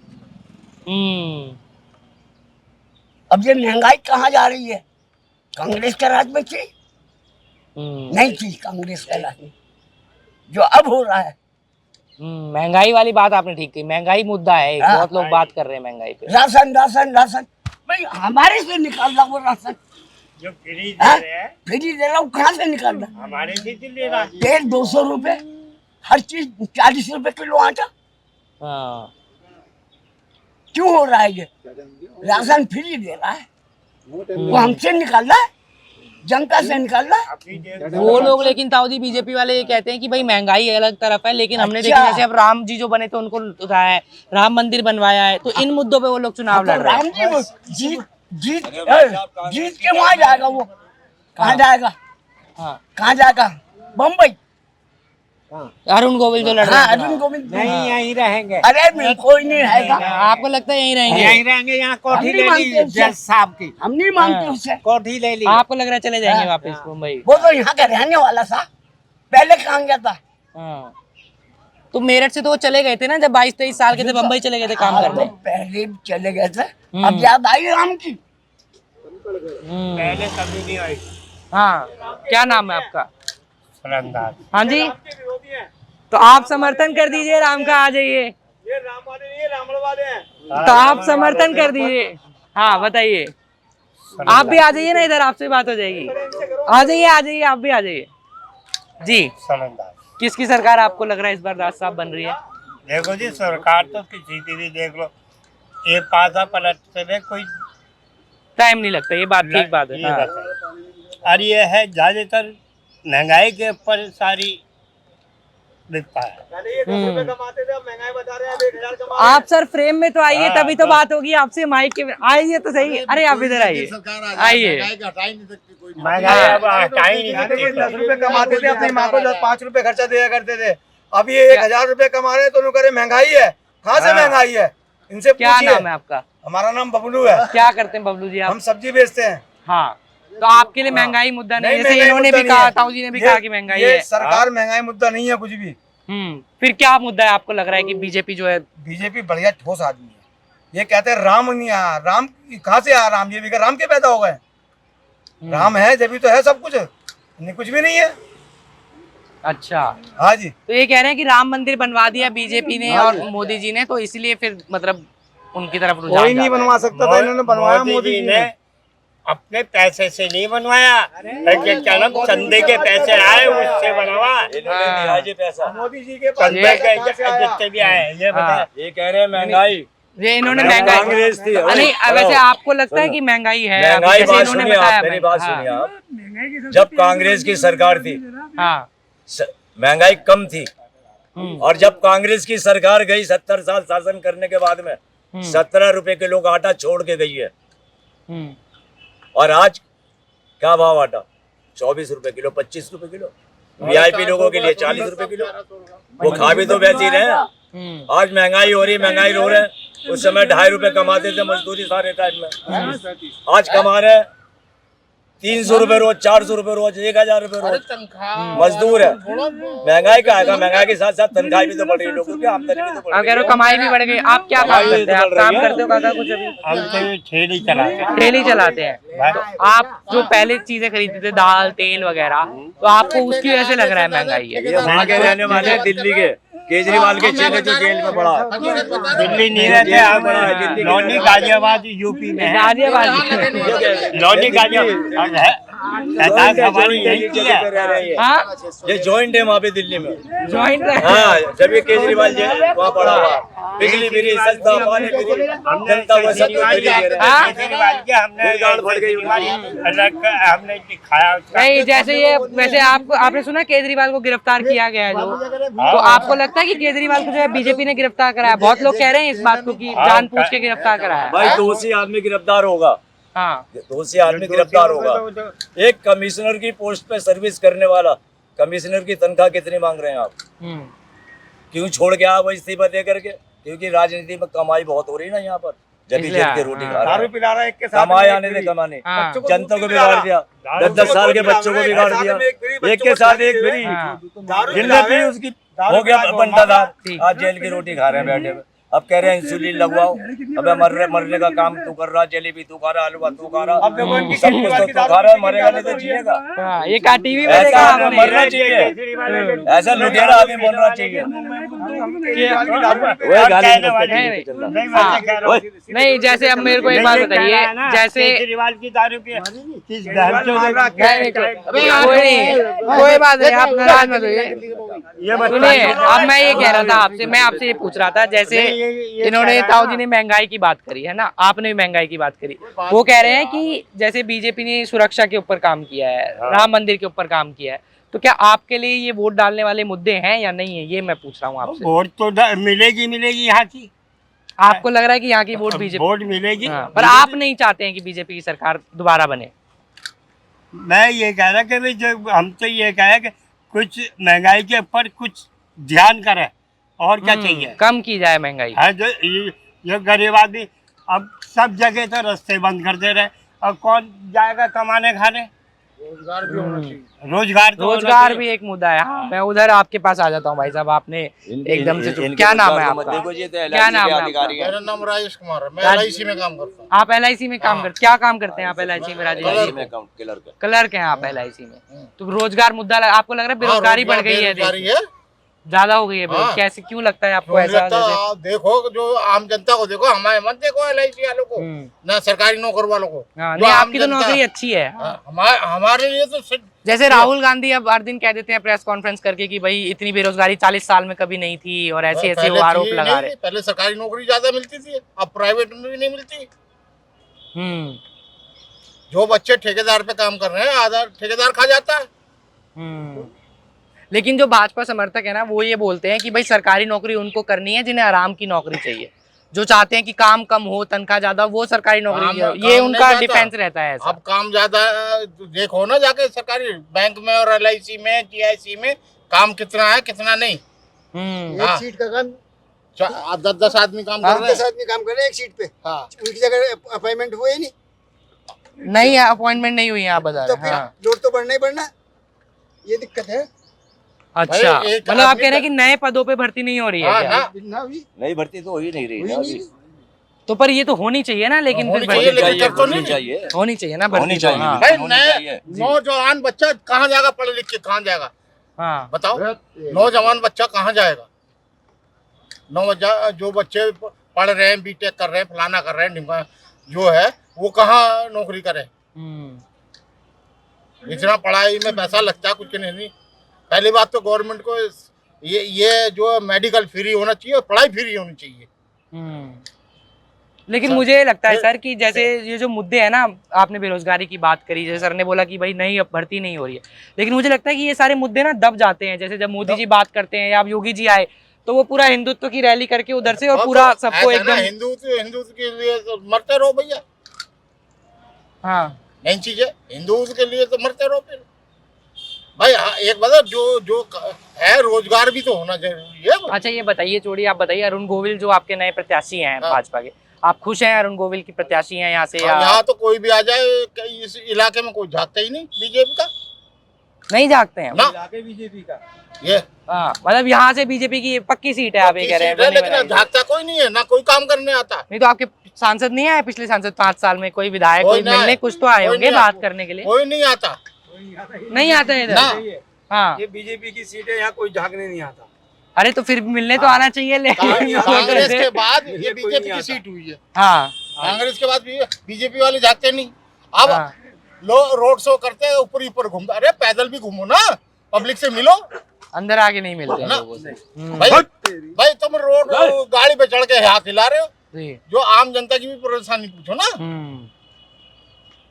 अब ये महंगाई कहाँ जा रही है? कांग्रेस के राज में थी? नहीं थी कांग्रेस के राज में। जो अब हो रहा है, महंगाई वाली बात आपने ठीक की। महंगाई मुद्दा है, हाँ। बहुत लोग बात कर रहे हैं महंगाई पे। राशन राशन राशन, भाई हमारे से निकाल रहा वो राशन। जो फ्री हाँ? दे रहे हैं फ्री दे रहा हूँ, कहाँ से निकाल रहा? हमारे से तो ले रहा है। तेल 200 रुपए, हर चीज 40 रुपए किलो आटा। हाँ, क्यों हो रहा है ये? राशन फ्री दे रहा है, वो हमसे निकाल रहा है, जनता से निकाल रहा है। अपनी जेब वो लोग लेकिन ताऊ जी बीजेपी वाले ये कहते हैं कि भाई महंगाई अलग तरफ है, लेकिन हमने अच्छा। देखा जैसे अब राम जी जो बने थे उनको उठाया है, राम मंदिर बनवाया है, तो इन मुद्दों पे वो लोग चुनाव लड़ तो रहे राम हैं। जी वो जीत जीत के वहां जाएगा। वो कहाँ जाएगा? हाँ, कहाँ जाएगा? बम्बई। अरुण गोविल जो लड़ रहे हाँ, हैं अरुण चुनाव। गोविंद। नहीं यहीं रहेंगे, अरे मैं कोई नहीं रहेगा। आपको लगता है यहीं रहेंगे? यहीं रहेंगे। यहाँ कोठी हम नहीं ले मानते ली उससे। जज साहब की, हम नहीं मानते उससे। कोठी ले ली। आपको लग रहा है चले जाएंगे वापस मुंबई? वो तो यहाँ का रहने वाला था, पहले कहाँ गया था? हाँ, तो मेरठ से तो वो चले गए थे ना, जब 22-23 साल के थे, बम्बई चले गए थे काम हाँ, करने। तो पहले भी चले गए थे, अब याद आई राम की। पहले कभी नहीं आई। हाँ, क्या नाम है आपका? सरंदाज। हाँ जी, तो आप समर्थन कर दीजिए राम का, आ जाइए। ये राम वाले नहीं, ये रावण वाले हैं। तो आप समर्थन कर दीजिए। हाँ बताइए, आप भी आ जाइए ना, इधर आपसे बात हो जाएगी। आ जाइए आ जाइए, आप भी आ जाइए जी। सरंदाज। किसकी सरकार आपको लग रहा है इस बार राज साहब बन रही है? देखो जी, सरकार तो किसी की भी देख लो, ये पासा पलट से कोई टाइम नहीं लगता, ये बात ठीक बात है। ये हाँ। बताइए। और ये है ज्यादातर महंगाई के ऊपर सारी बिकता है। पहले ये 10 रुपए कमाते थे, अब महंगाई बता रहे हैं, अब 1000 कमा। आप सर फ्रेम में तो आइए, तभी तो बात होगी आपसे। माइक के आइए तो सही। अरे आप इधर आइए, आइए। हटा ही नहीं सकती कोई। महंगाई अब हटा ही नहीं पहले ये 10 सकती। रुपए कमाते थे, अपनी माँ को 5 रुपए खर्चा दिया करते थे। अब ये 1000 रुपए कमा रहे हैं तो उन्होंने कह रहे महंगाई है। कहाँ से महंगाई है? इनसे क्या पूछिए। नाम है आपका? हमारा नाम बबलू है। क्या करते हैं बबलू जी आप? हम सब्जी बेचते हैं। हाँ, तो आपके लिए महंगाई मुद्दा नहीं है, जैसे महंगाई इन्होंने मुद्दा भी नहीं कहा, है। ताऊ जी ने भी ये- कहा कि महंगाई ये है। सरकार महंगाई मुद्दा नहीं है कुछ भी। फिर क्या मुद्दा है आपको लग रहा है कि बीजेपी जो है? बीजेपी बढ़िया ठोस आदमी है। ये कहते हैं राम नहीं आया, राम कहाँ से आया? राम ये भी राम के पैदा हो गए। राम है जब तो है सब कुछ, नहीं कुछ भी नहीं है। अच्छा, हाँ जी, तो ये कह रहे हैं कि राम मंदिर बनवा दिया बीजेपी ने और मोदी जी ने, तो इसलिए फिर मतलब उनकी तरफ रुझान कोई नहीं ज्यादा है। बनवा सकता था, इन्होंने बनवाया मोदी जी ने। अपने पैसे से नहीं बनवाया, क्या नाम, चंदे के पैसे आए उससे बनवा। इन्होंने दिया जी पैसा, मोदी जी के पास चंदे के कहाँ से आया? जितने भी आए, ये हाँ। बताए। ये कह रहे हैं महंगाई। ये इन्होंने महंगाई महंगाई कांग्रेस थी। नहीं, वैसे आपको लगता है कि महंगाई है? अभी महंगाई, जैसे बात इन्होंने सुनिए बताया आप, मेरी बात हाँ, सुनिए आप। जब कांग्रेस की सरकार थी, हाँ, महंगाई कम थी, और जब कांग्रेस की सरकार गई 70 साल शासन करने के बाद में 17 रुपए किलो का आटा छोड़ के गई है। और आज क्या भाव आटा? 24 रुपए किलो, 25 रुपए किलो। वीआईपी लोगों के लिए 40 रुपए किलो। वो खा भी तो वैसे ही रहे हैं। आज महंगाई हो रही है। उस समय 2.5 रुपए कमाते थे मजदूरी सारे टाइम में, आज कमा रहे 300 रुपए रोज, 400 रुपए रोज, 1000 रुपए रोज मजदूर है। महंगाई का आएगा, महंगाई के साथ साथ तनख्वाही भी तो बढ़ रही है, लोगों की आमदनी भी तो बढ़ आप रही कह रहे हो कमाई भी बढ़ गई। आप क्या काम करते हैं? आप काम करते हो काका कुछ अभी? हम तो ये ठेली चलाते हैं। ठेली चलाते हैं। तो आप जो पहले चीजें खरीदते थे, दाल तेल वगैरह, तो आपको उसकी वजह से लग रहा है महंगाई है? ये वहाँ के रहने वाले हैं, दिल्ली के, केजरीवाल के चेले जो जेल में पड़ा। दिल्ली नहीं रहते हम, लौनी गाजियाबाद यूपी में है। गाजियाबाद। लौनी गाजियाबाद है, हमारी यही की है। हाँ, ये जॉइंट है वहाँ पे दिल्ली में। ज्वाइंट है। हाँ, जब ये केजरीवाल जेल वहाँ पड़ा हुआ, बिजली फ्री, सस्ता पानी फ्री, जनता को सब कुछ फ्री दे रहे हैं। केजरीवाल के हमने दिखाया उसका। नहीं, जैसे ये वैसे आपने सुना केजरीवाल को गिरफ्तार किया गया है जो, तो आपको लगता है कि केजरीवाल को जो है बीजेपी ने गिरफ्तार कराया? बहुत लोग कह रहे हैं इस बात को कि जानबूझ के गिरफ्तार कराया है। भाई दोषी आदमी गिरफ्तार होगा, हाँ, दोषी आदमी गिरफ्तार होगा। एक कमिश्नर की पोस्ट पे सर्विस करने वाला, कमिश्नर की तनख्वाह कितनी मांग रहे हैं आप? क्यों छोड़ के आप इस्तीफा दे करके? क्योंकि राजनीति में कमाई बहुत हो रही है ना यहाँ पर, जब इसलिए के रोटी खा दारू रहे पिला रहा है एक के साथ कमाए में आने दे कमाने, हाँ। जनता को बिगाड़ दिया, 10-10 साल के बच्चों को बिगाड़ दिया, एक के साथ एक फ्री, हाँ। जिनने भी उसकी हो गया बनता था, आज जेल की रोटी खा रहे हैं बैठे हुए। अब कह रहे हैं इंसुलिन लगवाओ, अबे मरने का काम तू कर रहा, जलेबी तू खा रहा, हलवा तू खा रहा, अब देखो इनकी सब कुछ तो तू खा रहा है, मरेगा नहीं तो जिएगा। हाँ, ये का टीवी में ऐसा देखा आदमी आपने? मरना चाहिए, ऐसा लुटेरा आदमी बनना चाहिए। वही गाली नहीं, नहीं, जैसे अब मेरे को एक बात बताइए, जैसे केजरीवाल की दारू की कोई बात नहीं, आप नाराज मत होइए। सुनिए, अब मैं ये कह रहा था आपसे, मैं आपसे ये पूछ रहा था, जैसे इन्होंने ताऊ जी ने महंगाई की बात करी है ना, आपने भी महंगाई की बात करी, वो कह रहे हैं कि जैसे बीजेपी ने सुरक्षा के ऊपर काम किया है, राम मंदिर के ऊपर काम किया है, तो क्या आपके लिए ये वोट डालने वाले मुद्दे हैं या नहीं है? ये मैं पूछ रहा हूँ आपसे। वोट तो मिलेगी यहाँ की। आपको लग रहा है कि यहाँ की वोट बीजेपी? वोट मिलेगी, पर आप नहीं चाहते हैं कि बीजेपी की सरकार दोबारा बने? मैं ये कह रहा कि भाई जो हम तो ये कह रहे कि कुछ महंगाई के ऊपर कुछ ध्यान करें, और क्या चाहिए? कम की जाए महंगाई। है जो ये गरीब आदमी अब सब जगह तो रास्ते बंद कर दे रहे, अब कौन जाएगा कमाने खाने? रोजगार भी होना चाहिए। रोजगार भी एक मुद्दा है। हाँ, मैं उधर आपके पास आ जाता हूँ भाई साहब, आपने एकदम से क्या नाम है आपका? क्या नाम है आपका? मेरा नाम राजेश कुमार है, मैं LIC में काम करता हूँ। आप LIC में काम करते? क्या काम करते हैं आप LIC में राजेश? क्लर्क हैं आप LIC में? तो रोजगार मुद्दा आपको लग रहा है बेरोजगारी बढ़ गई है, ज्यादा हो गई है? कैसे, क्यों लगता है आपको ऐसा? देखो जो आम जनता को देखो, हमारे मत देखो LIC वालों को, ना सरकारी नौकर वालों को। नहीं, आपकी तो नौकरी अच्छी है। हमारे लिए तो जैसे राहुल गांधी अब हर दिन कह देते हैं प्रेस कॉन्फ्रेंस करके कि भाई इतनी बेरोजगारी 40 साल में कभी नहीं थी, और ऐसे ऐसे वो आरोप लगा रहे। पहले सरकारी नौकरी ज्यादा मिलती थी, अब प्राइवेट में भी नहीं मिलती। जो बच्चे ठेकेदार पे काम कर रहे हैं, आधा ठेकेदार खा जाता है। लेकिन जो भाजपा समर्थक है ना, वो ये बोलते हैं कि भाई सरकारी नौकरी उनको करनी है जिन्हें आराम की नौकरी चाहिए, जो चाहते हैं कि काम कम हो, तनख्वाह ज्यादा, वो सरकारी नौकरी, ये उनका डिफेंस रहता है। अब काम ज्यादा देखो ना जाके सरकारी बैंक में और LIC में, GIC में काम कितना है कितना नहीं। एक सीट का काम 10-10 आदमी काम कर रहे हैं। 10 आदमी काम कर रहे हैं एक सीट पे। हाँ, उनकी जगह अपॉइंटमेंट हुए ही नहीं है, अपॉइंटमेंट नहीं हुई, आप बता तो रहे हैं। लोड तो बढ़ना ही बढ़ना, ये दिक्कत है। अच्छा, मतलब आप कह रहे हैं कि नए पदों पे भर्ती नहीं हो रही है क्या? नई भर्ती तो हो ही नहीं रही अभी। तो पर ये तो होनी चाहिए ना, लेकिन होनी चाहिए ना भर्ती चाहिए। नौजवान बच्चा कहाँ जाएगा पढ़ लिख के, कहाँ जाएगा? हाँ, बताओ, नौजवान बच्चा कहाँ जाएगा? जो बच्चे पढ़ रहे हैं, BTech कर रहे हैं, फलाना कर रहे हैं, जो है वो कहाँ नौकरी करे? इतना पढ़ाई में पैसा लगता है, कुछ नहीं। पहली बात तो गवर्नमेंट को ये जो मेडिकल फ्री होना चाहिए और पढ़ाई फ्री होनी चाहिए। लेकिन मुझे लगता है सर कि जैसे ये जो मुद्दे हैं ना, आपने बेरोजगारी की बात करी, जैसे सर ने बोला कि भाई नहीं अब भर्ती नहीं हो रही है, लेकिन मुझे लगता है कि ये सारे मुद्दे ना दब जाते हैं। जैसे जब मोदी जी बात करते हैं या अब योगी जी आए, तो वो पूरा हिंदुत्व की रैली करके उधर से, और पूरा सबको एकदम हिंदू के लिए तो मरते रहो भैया। हाँ, नहीं चीजें हिंदू के लिए तो मरते रहो फिर। भाई हाँ, एक मतलब जो जो है रोजगार भी तो होना जरूरी है। अच्छा ये बताइए, छोड़िए आप बताइए, अरुण गोविल जो आपके नए प्रत्याशी हैं हाँ। भाजपा के, आप खुश हैं अरुण गोविल की प्रत्याशी हैं यहाँ से? या यहाँ तो कोई भी आ जाए, इस इलाके में कोई झाँकता ही नहीं बीजेपी का नहीं जागते हैं? ना। बीजेपी का ये हाँ, मतलब यहाँ से बीजेपी की पक्की सीट है, आप ये कह रहे हैं? बनी लेकिन बनाई। झाँकता कोई नहीं है, ना कोई काम करने आता। नहीं तो आपके सांसद नहीं आए पिछले सांसद 5 साल में? कोई विधायक कोई कोई नहीं मिलने आए। कुछ तो आए कोई होंगे नहीं बात आए। करने के लिए? कोई नहीं आता। नहीं आते हैं ना। इधर? हाँ, ये बीजेपी की सीट है, यहाँ कोई झांकने नहीं आता। अरे तो फिर मिलने तो आना चाहिए लेकिन कांग्रेस के बाद ये कोई बीजेपी नहीं की आता। सीट हुई है। हाँ कांग्रेस के बाद बीजेपी वाले झाँकते नहीं। अब हाँ। लोग रोड शो करते हैं, ऊपर ऊपर घूमते। अरे पैदल भी घूमो ना, पब्लिक से मिलो अंदर आके नहीं मिलते हैं ना। लोगों से। भाई भाई तुम रोड गाड़ी पे चढ़ के हाथ हिला रहे हो, जी। जो आम जनता की भी परेशानी पूछो ना।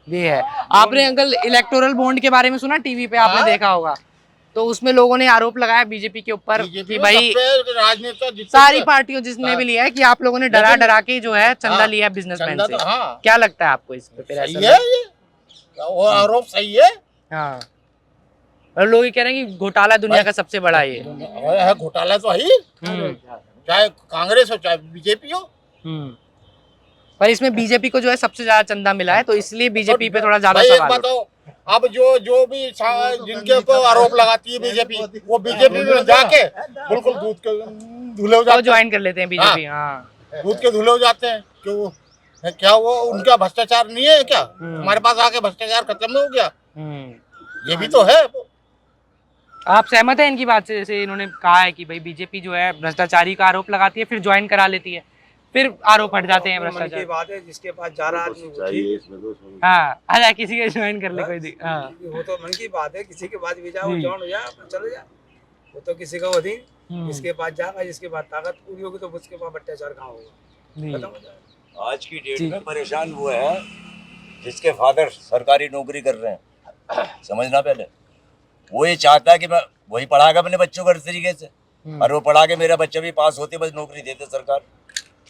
ये है। आपने अंकल इलेक्टोरल बॉन्ड के बारे में सुना? टीवी पे आपने हाँ। देखा होगा, तो उसमें लोगों ने आरोप लगाया बीजेपी के ऊपर कि भाई राजनेता सारी पार्टियों जिसने भी लिया है कि आप लोगों ने डरा डरा के जो है चंदा हाँ, लिया बिजनेसमैन चंदा से। तो हाँ। क्या लगता है आपको इस पे? फिर सही ऐसा है ये, वो आरोप सही है। हाँ, और लोग ये कह रहे हैं कि घोटाला दुनिया का सबसे बड़ा ये। है घोटाला तो है ही, चाहे कांग्रेस हो चाहे बीजेपी हो। पर इसमें बीजेपी को जो है सबसे ज्यादा चंदा मिला है, तो इसलिए बीजेपी पे थोड़ा ज्यादा भाई एक सवाल बात हो, अब जो भी जिनके ऊपर आरोप लगाती है बीजेपी, वो बीजेपी में जाके बिल्कुल दूध के धुले हो तो जाते ज्वाइन कर लेते हैं बीजेपी। हाँ, हैं, दूध के धुले हो जाते हैं। क्यों है, क्या वो उनका भ्रष्टाचार नहीं है क्या? हमारे पास आके भ्रष्टाचार खत्म हो गया, ये भी तो है। आप सहमत हैं इनकी बात से? जैसे इन्होंने कहा है कि भाई बीजेपी जो है भ्रष्टाचारी का आरोप लगाती है, फिर ज्वाइन करा लेती है, फिर आरोप हट जाते हैं मन की भ्रष्टाचार। बात है, जिसके पास जा रहा आदमी वो ठीक। हाँ, अरे किसी के ज्वाइन कर ले कोई हाँ। वो तो मन की बात है, किसी के पास भी जाओ जॉन हो जाए अपन चले जाए, वो तो किसी का अधीन। जिसके पास जाएगा, जिसके पास ताकत पूरी होगी, तो उसके पास भ्रष्टाचार कहाँ होगा, खत्म हो जाएगा। आज की डेट में परेशान वो है जिसके फादर सरकारी नौकरी कर रहे हैं। समझना, पहले वो ये चाहता है कि मैं वही पढ़ाएगा अपने बच्चों को हर तरीके से, और वो पढ़ा के मेरा बच्चा भी पास होते बस नौकरी देते सरकार।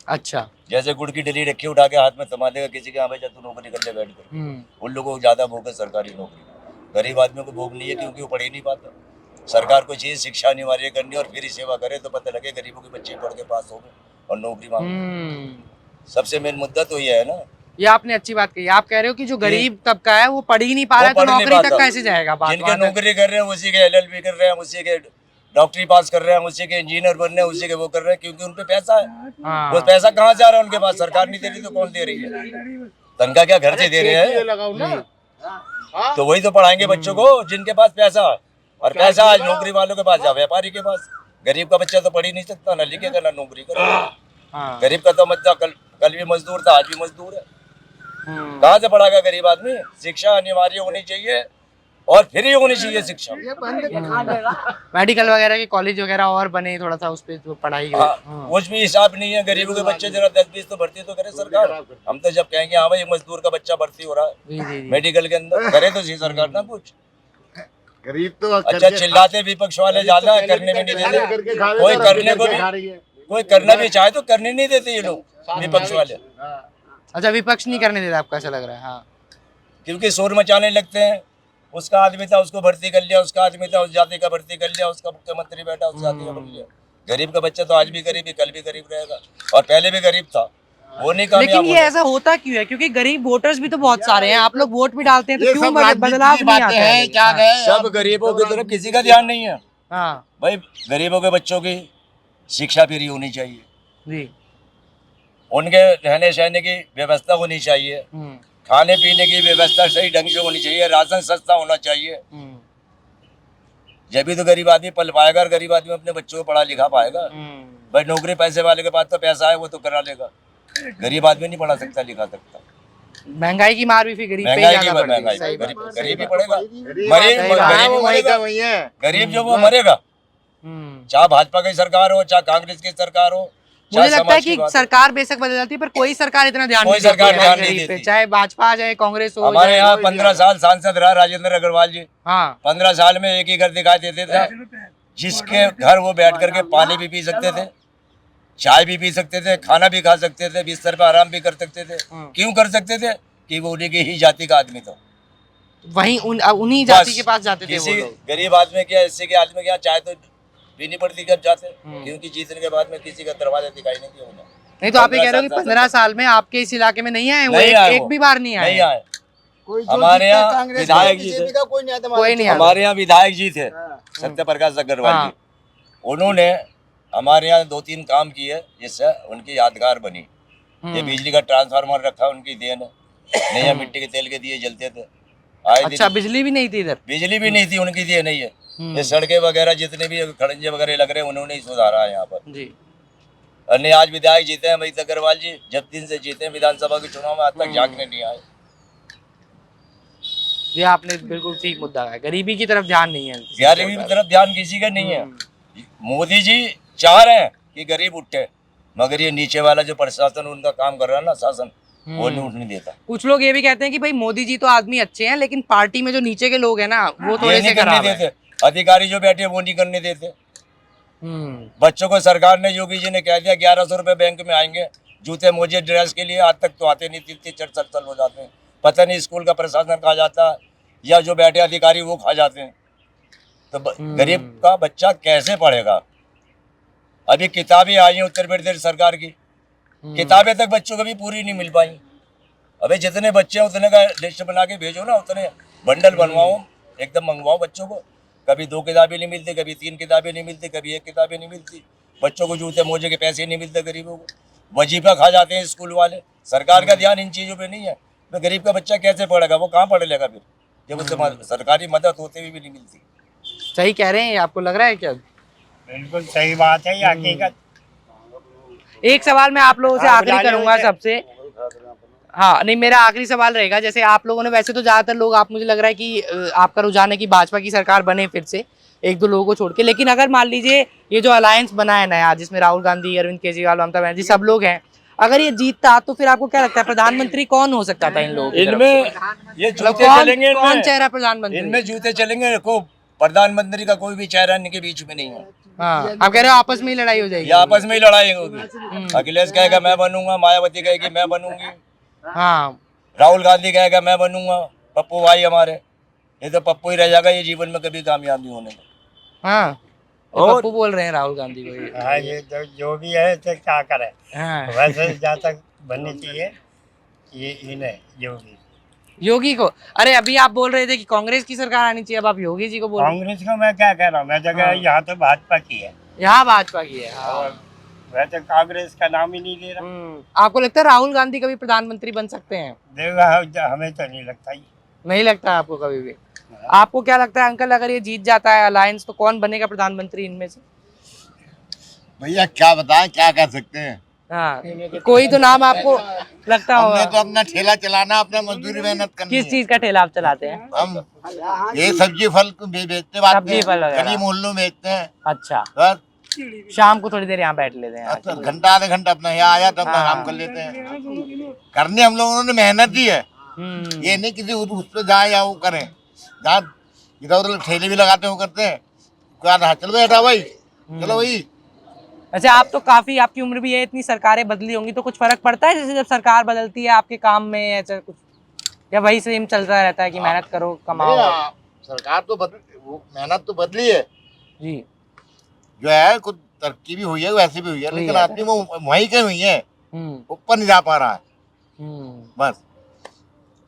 अच्छा। जैसे गुड़ की डली रखी उठा के हाथ में थमा देगा किसी के, हाँ भाई जा तू नौकरी कर ले बैठ कर। उन लोगों को ज्यादा भोग है सरकारी नौकरी, गरीब आदमियों को भोग नहीं है क्योंकि वो पढ़ ही नहीं पाता। सरकार को चाहिए शिक्षा अनिवार्य करनी और फिर ही सेवा करे, तो पता लगे गरीबों के बच्चे पढ़ के पास हो गए और नौकरी मांगे। सबसे मेन मुद्दा तो ये है ना। ये आपने अच्छी बात कही। आप कह रहे हो कि जो गरीब तबका है वो पढ़ ही नहीं पा रहा है, तो नौकरी तक कैसे जाएगा? जिनके नौकरी कर रहे हैं उसी के LLB कर रहे हैं, उसी के डॉक्टरी पास कर रहे हैं, उसी के इंजीनियर बन रहे हैं, उसी के वो कर रहे हैं, क्योंकि उन पे पैसा है। हाँ। वो पैसा कहाँ जा रहा है उनके पास? सरकार नहीं दे रही तो कौन दे रही है? तनख्वाह क्या घर से दे रहे हैं? लगाओ ना, तो वही तो पढ़ाएंगे बच्चों को जिनके पास पैसा है। और पैसा आज नौकरी वालों के पास या व्यापारी के पास। गरीब का बच्चा तो पढ़ ही नहीं सकता, ना लिखेगा ना नौकरी करेगा। गरीब का तो बच्चा कल भी मजदूर था, आज भी मजदूर है। कहाँ से पढ़ाएगा गरीब आदमी? शिक्षा अनिवार्य होनी चाहिए और फ्री होनी चाहिए शिक्षा। मेडिकल वगैरह के कॉलेज वगैरह और बने, थोड़ा सा उस पे तो पढ़ाई कुछ भी हिसाब नहीं है। गरीबों के बच्चे जरा 10-20 तो भर्ती तो करे सरकार। हम तो जब कहेंगे हाँ भाई मजदूर का बच्चा भर्ती हो रहा है मेडिकल के अंदर, करे तो सही सरकार ना कुछ। गरीब तो अच्छा चिल्लाते विपक्ष वाले ज्यादा, करने में नहीं देते। कोई करने को भी, कोई करना भी चाहे तो करने नहीं देते ये लोग विपक्ष वाले। अच्छा, विपक्ष नहीं करने देता आपको ऐसा लग रहा है? हाँ, क्योंकि शोर मचाने लगते हैं। उसका आदमी था उसको भर्ती कर लिया, उसका आदमी था उस जाति का भर्ती कर लिया, उसका मुख्यमंत्री बैठा उस जाति का भर्ती लिया। गरीब का बच्चा तो आज भी गरीब है, कल भी गरीब रहेगा, और पहले भी गरीब था, वो नहीं कामयाब। लेकिन ये ऐसा होता क्यों है? क्योंकि गरीब वोटर्स भी तो बहुत सारे हैं, आप लोग वोट भी डालते हैं, तो क्यों बदलाव नहीं आता है? क्या गए सब गरीबों की तरफ किसी का ध्यान नहीं है। हाँ भाई गरीबों के बच्चों की शिक्षा फ्री होनी चाहिए, जी। उनके रहने सहने की व्यवस्था होनी चाहिए, खाने पीने की व्यवस्था सही ढंग से होनी चाहिए, राशन सस्ता होना चाहिए। जब भी तो गरीब आदमी पल पाएगा और गरीब आदमी अपने बच्चों को पढ़ा लिखा पाएगा। भाई नौकरी पैसे वाले के पास तो पैसा है, वो तो करा लेगा। गरीब आदमी नहीं पढ़ा सकता लिखा सकता। महंगाई की मार भी फिर गरीब पे ही महंगाई की ज्यादा पड़ती है। महंगाई सही बात है। गरीब ही पड़ेगा, वही है। गरीब जो वो मरेगा, चाहे भाजपा की सरकार हो चाहे कांग्रेस की सरकार हो। मुझे लगता है कि सरकार बेशक बदल जाती है, पर कोई सरकार इतना ध्यान कोई नहीं देती सरकार है ध्यान गरीब नहीं पे, देती। चाहे भाजपा चाहे कांग्रेस हो। हमारे यहाँ 15 साल सांसद रहा राजेंद्र अग्रवाल जी। हाँ 15 साल में एक ही घर दिखाई देते थे, जिसके घर वो बैठ करके पानी भी पी सकते थे, चाय भी पी सकते थे, खाना भी खा सकते थे, बिस्तर पे आराम भी कर सकते थे। क्यों कर सकते थे? कि वो उन्हीं की ही जाति का आदमी था। वहीं उन्हीं जाति बस के पास जाते थे वो किसी लोग। गरीब आदमी के इससे के आदमी के यहाँ चाय तो पीनी पड़ती घर जाते, क्योंकि जीतने के बाद में किसी का दरवाजा दिखाई नहीं दिया उन्हें। नहीं तो आप ये कह रहे हो कि 15 15 साल में आपके इस इलाके में नहीं आए वो, नहीं आए एक वो। भी बार नहीं आए? नहीं आए। कोई जो हमारे जीतता यहाँ कांग्रेस विधायक का, जी बीजेपी थे। का कोई नहीं आता कोई नहीं आता। हमारे यहाँ विधायक जी थे सत्य प्रकाश अग्रवाल हाँ। जी, उन्होंने हमारे यहाँ 2-3 काम किए जिससे उनकी यादगार बनी। ये बिजली का ट्रांसफार्मर रखा उनकी देन है, नहीं है मिट्टी के तेल के दिए जलते थे आए अच्छा, दिन। बिजली भी नहीं थी इधर? बिजली भी नहीं थी, उनकी दिए नहीं है। ये सड़कें वगैरह जितने भी खड़ंजे वगैरह लग रहे हैं उन्होंने ही सुधारा है यहाँ पर। जी। अन्य आज विधायक जीते हैं अमित अग्रवाल जी, जब दिन से जीते हैं विधानसभा के चुनाव में आज तक झांकने नहीं आए। ये आपने बिल्कुल ठीक मुद्दा है, गरीबी की तरफ ध्यान नहीं है। गरीबी की तरफ ध्यान किसी का नहीं है। मोदी जी चाह रहे हैं कि गरीब उठे, मगर ये नीचे वाला जो प्रशासन उनका काम कर रहा है ना, शासन, वो नहीं उठने देता। कुछ लोग ये भी कहते हैं कि भाई मोदी जी तो आदमी अच्छे हैं, लेकिन पार्टी में जो नीचे के लोग हैं ना वो थोड़े ये से नहीं करने खराब है। देते, अधिकारी जो बैठे वो नहीं करने देते। बच्चों को सरकार ने, योगी जी ने कह दिया 1100 रुपए बैंक में आएंगे जूते मोजे ड्रेस के लिए, आज तक तो आते नहीं, 3-4 साल हो जाते हैं। पता नहीं स्कूल का प्रशासन खा जाता है या जो बैठे अधिकारी वो खा जाते हैं। तो गरीब का बच्चा कैसे पढ़ेगा? अभी किताबें आई हैं उत्तर प्रदेश सरकार की, किताबें तक बच्चों को भी पूरी नहीं मिल पाई। अबे जितने बच्चे हैं उतने का लिस्ट बना के भेजो ना, उतने बंडल बनवाओ, एकदम मंगवाओ बच्चों को। कभी 2 किताबें नहीं मिलती, कभी 3 किताबें नहीं मिलती, कभी 1 किताबें नहीं मिलती। बच्चों को जूते मोजे के पैसे नहीं मिलते, गरीबों को वजीफा खा जाते हैं स्कूल वाले। सरकार का ध्यान इन चीज़ों पे नहीं है। तो गरीब का बच्चा कैसे पढ़ेगा? वो कहाँ पढ़ लेगा फिर, जब उसे सरकारी मदद होते हुए भी नहीं मिलती। सही कह रहे हैं, आपको लग रहा है क्या? बिल्कुल सही बात है, ये हकीकत। एक सवाल मैं आप लोगों से आखिरी करूंगा सबसे। हाँ नहीं, मेरा आखिरी सवाल रहेगा, जैसे आप लोगों ने, वैसे तो ज्यादातर लोग, आप, मुझे लग रहा है कि आपका रुझान है कि भाजपा की सरकार बने फिर से, 1-2 लोगों को छोड़ के, लेकिन अगर मान लीजिए ये जो अलायंस बना है नया, जिसमें राहुल गांधी, अरविंद केजरीवाल, ममता बनर्जी सब लोग हैं, अगर ये जीतता तो फिर आपको क्या लगता है प्रधानमंत्री कौन हो सकता था इन लोगों की तरफ से? इनमें ये मतलब जूते चलेंगे, कौन चेहरा प्रधानमंत्री? इनमें जूते चलेंगे। को प्रधानमंत्री का कोई भी चेहरा इनके बीच में नहीं है। हाँ, आप कह रहे हो आपस में ही लड़ाई हो जाएगी? ये आपस में ही लड़ाई होगी। अखिलेश कहेगा मैं बनूंगा, मायावती कहेगी मैं बनूंगी, हाँ, राहुल गांधी कहेगा मैं बनूंगा, पप्पू भाई हमारे, ये तो पप्पू ही रह जाएगा, ये जीवन में कभी कामयाब नहीं होने का। हाँ, और पप्पू बोल रहे हैं राहुल गांधी को ये। हाँ, ये जो भी है तो क्या करे। हाँ। वैसे जहाँ तक बननी चाहिए ये इन्हें योगी को। अरे अभी आप बोल रहे थे कि कांग्रेस की सरकार आनी चाहिए, अब आप योगी जी को बोल रहे हैं। कांग्रेस को मैं क्या कह रहा हूँ, मैं जगह हाँ। यहाँ तो भाजपा की है, यहाँ भाजपा की है। हाँ। और वैसे कांग्रेस का नाम ही नहीं ले रहा। आपको लगता है राहुल गांधी कभी प्रधानमंत्री बन सकते हैं? देखो हमें तो नहीं लगता ही। नहीं लगता आपको कभी भी? आपको क्या लगता है अंकल, अगर ये जीत जाता है अलायंस तो कौन बनेगा प्रधानमंत्री इनमें से? भैया क्या बताएं, क्या कर सकते हैं। हाँ, कोई तो नाम आपको लगता हमने होगा। तो अपना ठेला चलाना, अपना मजदूरी मेहनत करनी किस है। चीज का ठेला आप चलाते हैं? हम ये सब्जी फल को बेचते हैं, सब्जी फल वगैरह। गली मोहल्लों में बेचते हैं। अच्छा, बस शाम को थोड़ी देर यहाँ बैठ लेते हैं। घंटा आधा घंटा अपना यहाँ आया तो अपना काम कर लेते हैं। करने हम लोगों ने मेहनत दी है, ये नहीं किसी उस पर जाए या वो करें। जहाँ इधर उधर ठेले भी लगाते हो करते हैं, क्या रहा, चलो बेटा भाई, चलो भाई। अच्छा, आप तो काफी, आपकी उम्र भी है, इतनी सरकारें बदली होंगी तो कुछ फर्क पड़ता है जैसे जब सरकार बदलती है आपके काम में, ऐसा कुछ, या वही सेम चलता रहता है कि मेहनत करो कमाओ? सरकार तो वो मेहनत तो बदली है जी, जो है, कुछ तरक्की भी हुई है, वैसे भी हुई है, लेकिन आदमी वो वहीं के हुई है, ऊपर नहीं जा पा रहा है। बस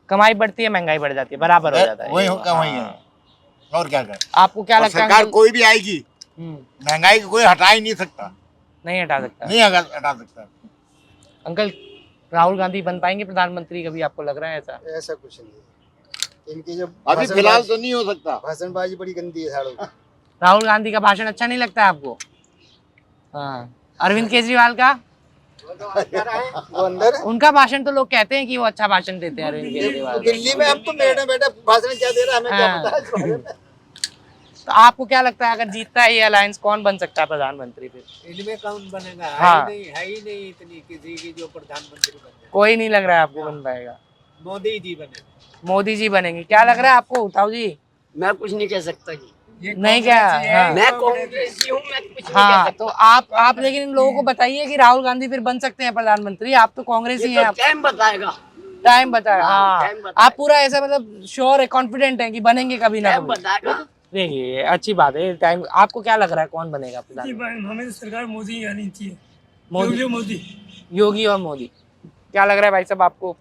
कमाई बढ़ती है, महंगाई बढ़ जाती है, बराबर हो जाता है। वही होगा, वही है, और क्या करें। आपको क्या लगता है सरकार अंकल? कोई भी आएगी, महंगाई को कोई हटा ही नहीं सकता, नहीं हटा सकता। नहीं हटा सकता। अंकल, राहुल गांधी बन पाएंगे प्रधानमंत्री कभी, आपको लग रहा है ऐसा? ऐसा कुछ नहीं, इनकी जो अभी फिलहाल तो नहीं हो सकता। भाषणबाजी बड़ी गंदी है सालों की। राहुल गांधी का भाषण अच्छा नहीं लगता है आपको? हाँ, अरविंद केजरीवाल का? वो अंदर है। उनका भाषण तो लोग कहते हैं कि वो अच्छा भाषण देते हैं अरविंद केजरीवाल। दिल्ली में अब तो बैठे बैठे भाषण क्या दे रहा है, हमें क्या हाँ। पता है इस बारे में। तो आपको क्या लगता है अगर जीतता है ये अलायंस, कौन बन सकता है प्रधानमंत्री फिर? इनमें कौन बनेगा? हाँ। है ही नहीं इतनी किसी की जो प्रधानमंत्री बन जाए। कोई नहीं लग रहा है आपको बन पाएगा? मोदी जी बने। मोदी जी बनेंगे, क्या लग रहा है आपको ताऊ जी? मैं कुछ नहीं कह सकता जी, नहीं क्या? हाँ। मैं कांग्रेसी हूँ, मैं कुछ नहीं कह हाँ, सकता। तो आप लेकिन इन लोगों को बताइए कि राहुल गांधी फिर बन सकते हैं प्रधानमंत्री, आप तो कांग्रेसी हैं ये तो आप। टाइम बताएगा। टाइम बताएगा। हाँ, टाइम बताएगा। आप पूरा ऐसा मतलब श्योर है, कॉन्फिडेंट है कि बनेंगे कभी ना टाइम कभी। बताएगा। देखिए अच्छी बात है, टाइम। आपको क्या लग रहा है कौन बनेगा प्रधानमंत्री? हमें तो सरकार मोदी ही आनी चाहिए। मोदी, योगी और मोदी। क्या लग रहा है भाई साहब आपको,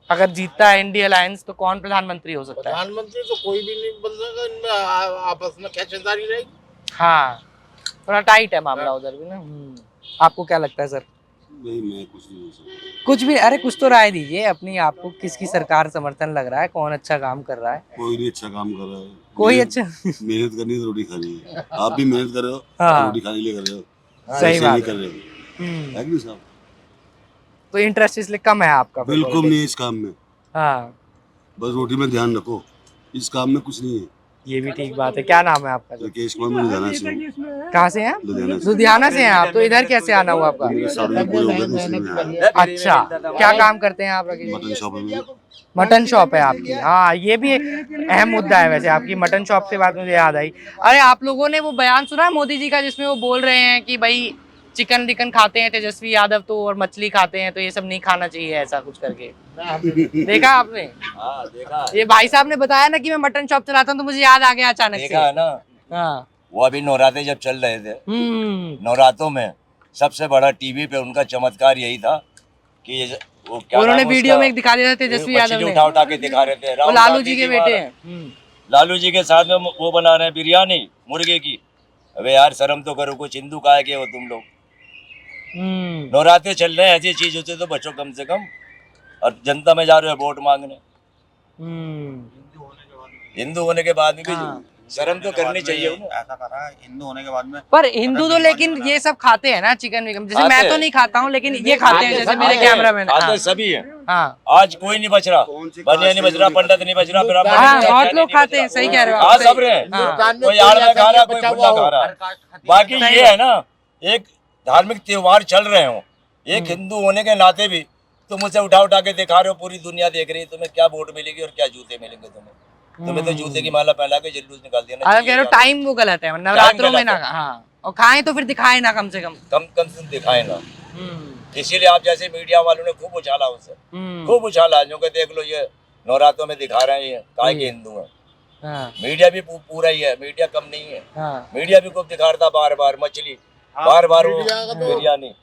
अगर जीतता है इंडिया अलायंस तो कौन प्रधानमंत्री हो सकता है? प्रधानमंत्री तो कोई भी नहीं बन सकता, इनमें आपस में क्या चिंतारी रहेगी। हाँ, थोड़ा टाइट है मामला उधर भी ना। आपको क्या लगता है सर? नहीं, मैं कुछ नहीं बोल सकता। कुछ भी, अरे कुछ तो राय दीजिए अपनी। आपको किसकी सरकार समर्थन लग रहा है, कौन अच्छा काम कर रहा है? कोई नहीं अच्छा काम कर रहा है। कोई मेहनत- अच्छा मेहनत करनी तो रोटी खानी है। आप भी मेहनत कर रहे हो, हाँ। रोटी खाने के लिए कर रहे हो, सही ऐसे बात नहीं है। कर रहे हो, है कि नहीं साहब? तो इंटरेस्ट इसलिए कम है आपका? बिल्कुल नहीं है इस काम में, हाँ, बस रोटी में ध्यान रखो, इस काम में कुछ नहीं है। ये भी ठीक बात है। क्या नाम है आपका? राकेश कुमार, मैं लुधियाना से हूँ। कहाँ से हैं? लुधियाना से। लुधियाना से हैं आप? तो इधर कैसे आना हुआ आपका? मेरे साधन पूरे हो गए तो इसलिए मैं आया। अच्छा, क्या काम करते हैं आप राकेश? मटन शॉप में मटन शॉप है आपकी? हाँ, ये भी एक अहम मुद्दा है वैसे। आपकी मटन शॉप से बात मुझे याद आई। अरे आप लोगों ने वो बयान सुना है मोदी जी का, जिसमें वो बोल रहे हैं कि भाई चिकन विकन खाते हैं तेजस्वी यादव तो, और मछली खाते हैं तो ये सब नहीं खाना चाहिए, ऐसा कुछ करके देखा आपने? हाँ देखा, ये भाई साहब ने बताया ना कि मैं मटन शॉप चलाता हूँ, तो मुझे याद आ गया अचानक से। देखा है ना। हाँ, वो अभी नवरात्रे जब चल रहे थे, नवरात्रों में सबसे बड़ा टीवी पे उनका चमत्कार यही था कि वो क्या उन्होंने नाम है वीडियो उसका? में दिखा दिया था तेजस्वी यादव मछली ने, उठा उठा के दिखा रहे थे। वो राहुल लालू गांधी जी के वहाँ बेटे हैं। लालू जी के साथ में वो बना रहे हैं बिरयानी मुर्गे की। अबे यार शर्म तो करो, कुछ हिंदू काहे के हो तुम लोग? नवरात्रे चल रहे हैं, ऐसी चीज होती तो बचो कम से कम। और जनता में जा रहे हो वोट मांगने, हिंदू होने के बाद भी हाँ। शर्म तो करनी चाहिए उन्हें। ऐसा करा हिंदू होने के बाद में। पर हिंदू तो लेकिन ये सब खाते हैं ना चिकन विकन, जैसे मैं खाते तो हैं। नहीं खाता हूँ, लेकिन ये खाते हैं, जैसे मेरे कैमरा मैन। आते सभी है। हाँ, आज कोई नहीं बच रहा, बनिया नहीं बच रहा, पंडित नहीं बच रहा, ब्राह्मण हाँ, नहीं बच रहा, बहुत चाइना लोग नहीं बच खाते हैं, रहा। सही कह रहे हो हाँ आप। सब रहे, हाँ। कोई आड़ में खा रहा, कोई फुल्ला खा रहा। बाकी सही ये है ना, एक धार्मिक त्योहार चल रहे हो, एक हिंदू होने के नाते भी तुम उसे उठा उठा के दिखा रहे हो, पूरी दुनिया देख रही है, तुम्हें क्या वोट मिलेगी और क्या जूते मिलेंगे तुम्हें। तुम्हें तो जूते की माला पहना के जुलूस निकाल देना आप कह रहे हो टाइम वो गलत है, नवरात्रों में ना। हाँ, और खाएं तो फिर दिखाएं ना कम से कम। कम से दिखाए ना। इसीलिए आप जैसे मीडिया वालों ने खूब उछाला उसे, खूब उछाला, जो कि देख लो ये नवरात्रों में दिखा रहे हैं काय के हिंदू हैं। हाँ, मीडिया भी पूरा ही है, मीडिया कम नहीं है। हाँ, मीडिया भी खूब दिखा रहा था, बार बार मछली, बार बार वो मीडिया का तो- बिरयानी।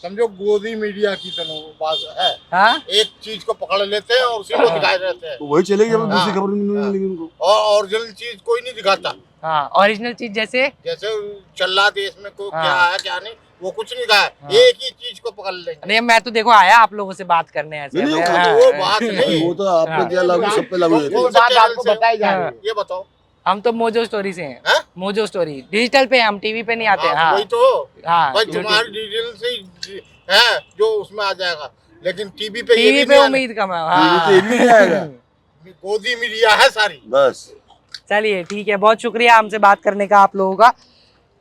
समझो गोदी मीडिया की तरह बात है, हाँ, एक चीज को पकड़ लेते हैं और उसी को दिखाए रहते हैं, तो वही चलेगी, अब दूसरी खबर नहीं मिलेगी उनको। और ओरिजिनल चीज कोई नहीं दिखाता। हाँ, ओरिजिनल चीज जैसे जैसे चल रहा देश में को हाँ। क्या है क्या नहीं, वो कुछ नहीं कहा है, हाँ। एक ही चीज को पकड़ लेंगे। नहीं, मैं तो देखो आया आप लोगों से बात करने ऐसे। नहीं, हाँ, वो बात नहीं, वो तो आप पे क्या लागू, सब पे लागू वो है। बात आपको बताई जा रही हाँ। है, ये बताओ। हम तो मोजो स्टोरी से हैं। हैं? मोजो स्टोरी डिजिटल पे, हम टीवी पे नहीं आते। हाँ, वही तो हाँ, भाई तुम्हारी डिटेल से है जो उसमें आ जाएगा, लेकिन टीवी पे ये टीवी भी पे नहीं उम्मीद कम है। ये भी नहीं आएगा। आना। गोदी मीडिया है सारी। बस चलिए ठीक है, बहुत शुक्रिया हमसे बात करने का आप लोगों का।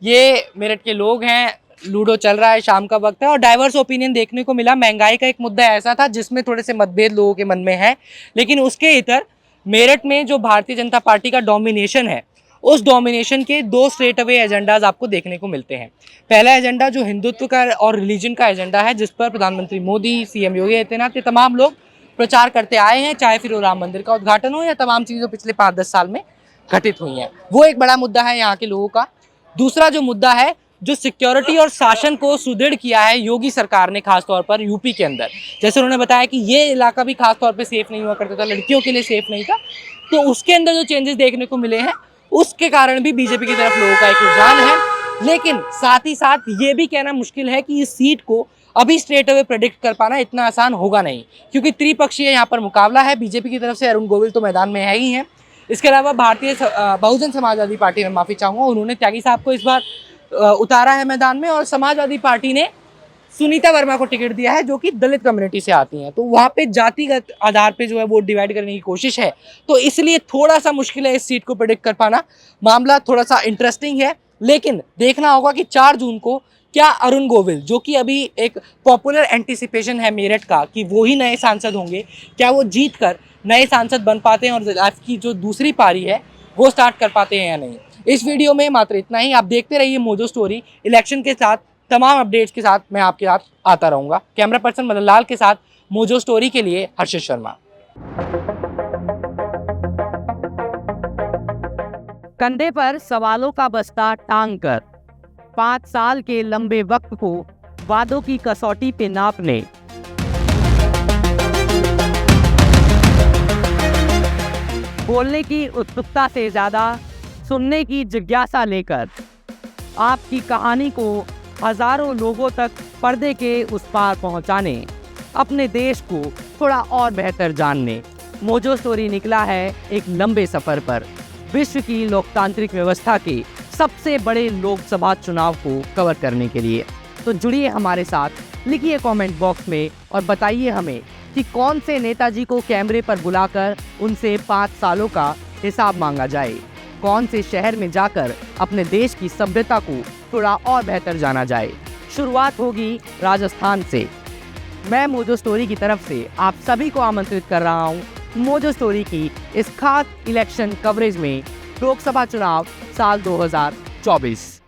ये मेरठ के लोग हैं, लूडो चल रहा है, शाम का वक्त है और डाइवर्स ओपिनियन देखने को मिला। महंगाई का एक मुद्दा ऐसा था जिसमें थोड़े से मतभेद लोगों के मन में है, लेकिन उसके इतर मेरठ में जो भारतीय जनता पार्टी का डोमिनेशन है, उस डोमिनेशन के दो स्ट्रेट अवे एजेंडाज आपको देखने को मिलते हैं। पहला एजेंडा जो हिंदुत्व का और रिलीजन का एजेंडा है, जिस पर प्रधानमंत्री मोदी, सीएम योगी आदित्यनाथ, ये तमाम लोग प्रचार करते आए हैं, चाहे फिर वो राम मंदिर का उद्घाटन हो या तमाम चीज़ें पिछले 5-10 साल में घटित हुई हैं। वो एक बड़ा मुद्दा है यहाँ के लोगों का। दूसरा जो मुद्दा है, जो सिक्योरिटी और शासन को सुदृढ़ किया है योगी सरकार ने, खासतौर पर यूपी के अंदर। जैसे उन्होंने बताया कि ये इलाका भी खासतौर पर सेफ नहीं हुआ करता था, लड़कियों के लिए सेफ नहीं था, तो उसके अंदर जो चेंजेस देखने को मिले हैं, उसके कारण भी बीजेपी की तरफ लोगों का एक रुझान है। लेकिन साथ ही साथ ये भी कहना मुश्किल है कि इस सीट को अभी स्ट्रेट अवे प्रेडिक्ट कर पाना इतना आसान होगा नहीं, क्योंकि त्रिपक्षीय यहाँ पर मुकाबला है। बीजेपी की तरफ से अरुण गोविल तो मैदान में है ही हैं, इसके अलावा भारतीय बहुजन समाजवादी पार्टी में, माफ़ी चाहूँगा, उन्होंने त्यागी साहब को इस बार उतारा है मैदान में, और समाजवादी पार्टी ने सुनीता वर्मा को टिकट दिया है जो कि दलित कम्युनिटी से आती हैं। तो वहाँ पे जातिगत आधार पे जो है वोट डिवाइड करने की कोशिश है, तो इसलिए थोड़ा सा मुश्किल है इस सीट को प्रेडिक्ट कर पाना। मामला थोड़ा सा इंटरेस्टिंग है, लेकिन देखना होगा कि 4 जून को क्या अरुण गोविल, जो कि अभी एक पॉपुलर एंटिसिपेशन है मेरठ का कि वो ही नए सांसद होंगे, क्या वो जीत कर नए सांसद बन पाते हैं और लाइफ की जो दूसरी पारी है वो स्टार्ट कर पाते हैं या नहीं। इस वीडियो में मात्र इतना ही। आप देखते रहिए मोजो स्टोरी। इलेक्शन के साथ तमाम अपडेट्स के साथ मैं आपके साथ आता रहूँगा। कैमरा पर्सन मदन लाल के साथ मोजो स्टोरी के लिए हर्षित शर्मा। कंधे पर सवालों का बस्ता टांग कर 5 साल के लंबे वक्त को वादों की कसौटी पे नापने, बोलने की उत्सुकता से ज्यादा सुनने की जिज्ञासा लेकर आपकी कहानी को हजारों लोगों तक पर्दे के उस पार पहुंचाने, अपने देश को थोड़ा और बेहतर जानने, मोजो स्टोरी निकला है एक लंबे सफर पर विश्व की लोकतांत्रिक व्यवस्था के सबसे बड़े लोकसभा चुनाव को कवर करने के लिए। तो जुड़िए हमारे साथ, लिखिए कमेंट बॉक्स में और बताइए हमें कि कौन से नेताजी को कैमरे पर बुलाकर उनसे 5 सालों का हिसाब मांगा जाए, कौन से शहर में जाकर अपने देश की सभ्यता को थोड़ा और बेहतर जाना जाए। शुरुआत होगी राजस्थान से। मैं मोजो स्टोरी की तरफ से आप सभी को आमंत्रित कर रहा हूँ मोजो स्टोरी की इस खास इलेक्शन कवरेज में, लोकसभा चुनाव साल 2024।